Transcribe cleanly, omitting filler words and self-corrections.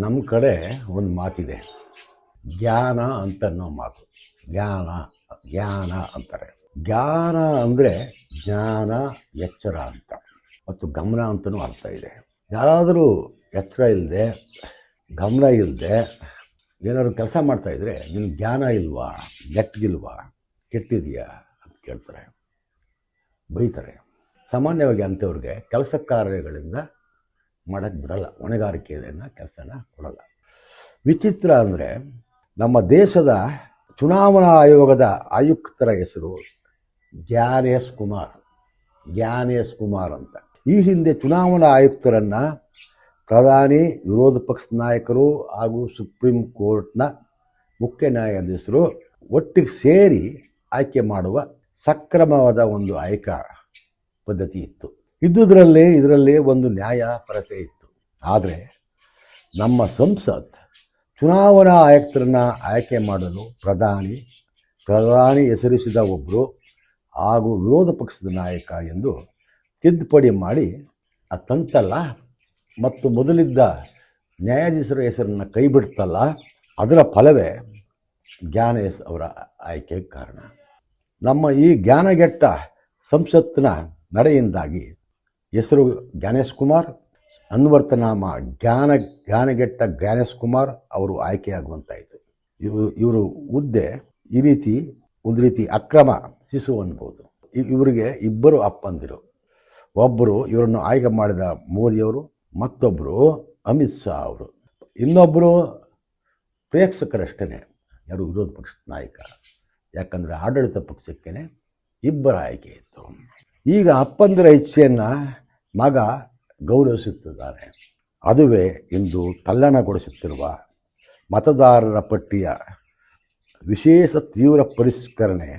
ನಮ್ಮ ಕಡೆ ಒಂದು ಮಾತಿದೆ, ಜ್ಞಾನ ಅಂತನ್ನೋ ಮಾತು. ಜ್ಞಾನ ಜ್ಞಾನ ಅಂತಾರೆ. ಜ್ಞಾನ ಅಂದರೆ ಜ್ಞಾನ, ಎಚ್ಚರ ಅಂತ, ಮತ್ತು ಗಮನ ಅಂತಲೂ ಅರ್ಥ ಇದೆ. ಯಾರಾದರೂ ಎಚ್ಚರ ಇಲ್ಲದೆ, ಗಮನ ಇಲ್ಲದೆ ಏನಾದ್ರು ಕೆಲಸ ಮಾಡ್ತಾಯಿದ್ರೆ ನಿನ್ನ ಜ್ಞಾನ ಇಲ್ವಾ, ನೆಟ್ಟಗಿಲ್ವಾ, ಕೆಟ್ಟಿದೆಯಾ ಅಂತ ಕೇಳ್ತಾರೆ, ಬೈತಾರೆ. ಸಾಮಾನ್ಯವಾಗಿ ಅಂಥವ್ರಿಗೆ ಕೆಲಸ ಕಾರ್ಯಗಳಿಂದ ಮಾಡೋಕ್ಕೆ ಬಿಡಲ್ಲ, ಹೊಣೆಗಾರಿಕೆಯನ್ನು ಕೆಲಸನ ಕೊಡಲ್ಲ. ವಿಚಿತ್ರ ಅಂದರೆ ನಮ್ಮ ದೇಶದ ಚುನಾವಣಾ ಆಯೋಗದ ಆಯುಕ್ತರ ಹೆಸರು ಜ್ಞಾನೇಶ್ ಕುಮಾರ್ ಅಂತ. ಈ ಹಿಂದೆ ಚುನಾವಣಾ ಆಯುಕ್ತರನ್ನು ಪ್ರಧಾನಿ, ವಿರೋಧ ಪಕ್ಷದ ನಾಯಕರು ಹಾಗೂ ಸುಪ್ರೀಂ ಕೋರ್ಟ್ನ ಮುಖ್ಯ ನ್ಯಾಯಾಧೀಶರು ಒಟ್ಟಿಗೆ ಸೇರಿ ಆಯ್ಕೆ ಮಾಡುವ ಸಕ್ರಮವಾದ ಒಂದು ಆಯ್ಕೆ ಪದ್ಧತಿ ಇತ್ತು. ಇದರಲ್ಲಿ ಒಂದು ನ್ಯಾಯಪರತೆ ಇತ್ತು. ಆದರೆ ನಮ್ಮ ಸಂಸತ್ ಚುನಾವಣಾ ಆಯುಕ್ತರನ್ನು ಆಯ್ಕೆ ಮಾಡಲು ಪ್ರಧಾನಿ ಹೆಸರಿಸಿದ ಒಬ್ಬರು ಹಾಗೂ ವಿರೋಧ ಪಕ್ಷದ ನಾಯಕ ಎಂದು ತಿದ್ದುಪಡಿ ಮಾಡಿ ತಂತಲ್ಲ, ಮತ್ತು ಮೊದಲಿದ್ದ ನ್ಯಾಯಾಧೀಶರ ಹೆಸರನ್ನು ಕೈ ಬಿಡ್ತಲ್ಲ, ಅದರ ಫಲವೇ ಜ್ಞಾನೇಶ್ ಅವರ ಆಯ್ಕೆಗೆ ಕಾರಣ. ನಮ್ಮ ಈ ಜ್ಞಾನಗೆಟ್ಟ ಸಂಸತ್ತಿನ ನಡೆಯಿಂದಾಗಿ ಹೆಸರು ಜ್ಞಾನೇಶ್ ಕುಮಾರ್, ಅನ್ವರ್ತನಾಮ ಜ್ಞಾನಗೆಟ್ಟ ಜ್ಞಾನೇಶ್ ಕುಮಾರ್ ಅವರು ಆಯ್ಕೆಯಾಗುವಂತಾಯಿತು. ಇವರು ಹುದ್ದೆ ಒಂದು ರೀತಿ ಅಕ್ರಮ ಶಿಶು ಅನ್ಬೋದು. ಇವರಿಗೆ ಇಬ್ಬರು ಅಪ್ಪಂದಿರು. ಒಬ್ಬರು ಇವರನ್ನು ಆಯ್ಕೆ ಮಾಡಿದ ಮೋದಿಯವರು, ಮತ್ತೊಬ್ಬರು ಅಮಿತ್ ಶಾ ಅವರು. ಇನ್ನೊಬ್ಬರು ಪ್ರೇಕ್ಷಕರಷ್ಟೇ, ಯಾರು ವಿರೋಧ ಪಕ್ಷದ ನಾಯಕ. ಯಾಕಂದರೆ ಆಡಳಿತ ಪಕ್ಷಕ್ಕೇ ಇಬ್ಬರ ಆಯ್ಕೆ ಇತ್ತು. ಈಗ ಅಪ್ಪಂದಿರ ಇಚ್ಛೆಯನ್ನು ಮಗ ಗೌರವಿಸುತ್ತಿದ್ದಾರೆ. ಅದುವೇ ಇಂದು ತಲ್ಲಣಗೊಳಿಸುತ್ತಿರುವ ಮತದಾರರ ಪಟ್ಟಿಯ ವಿಶೇಷ ತೀವ್ರ ಪರಿಷ್ಕರಣೆ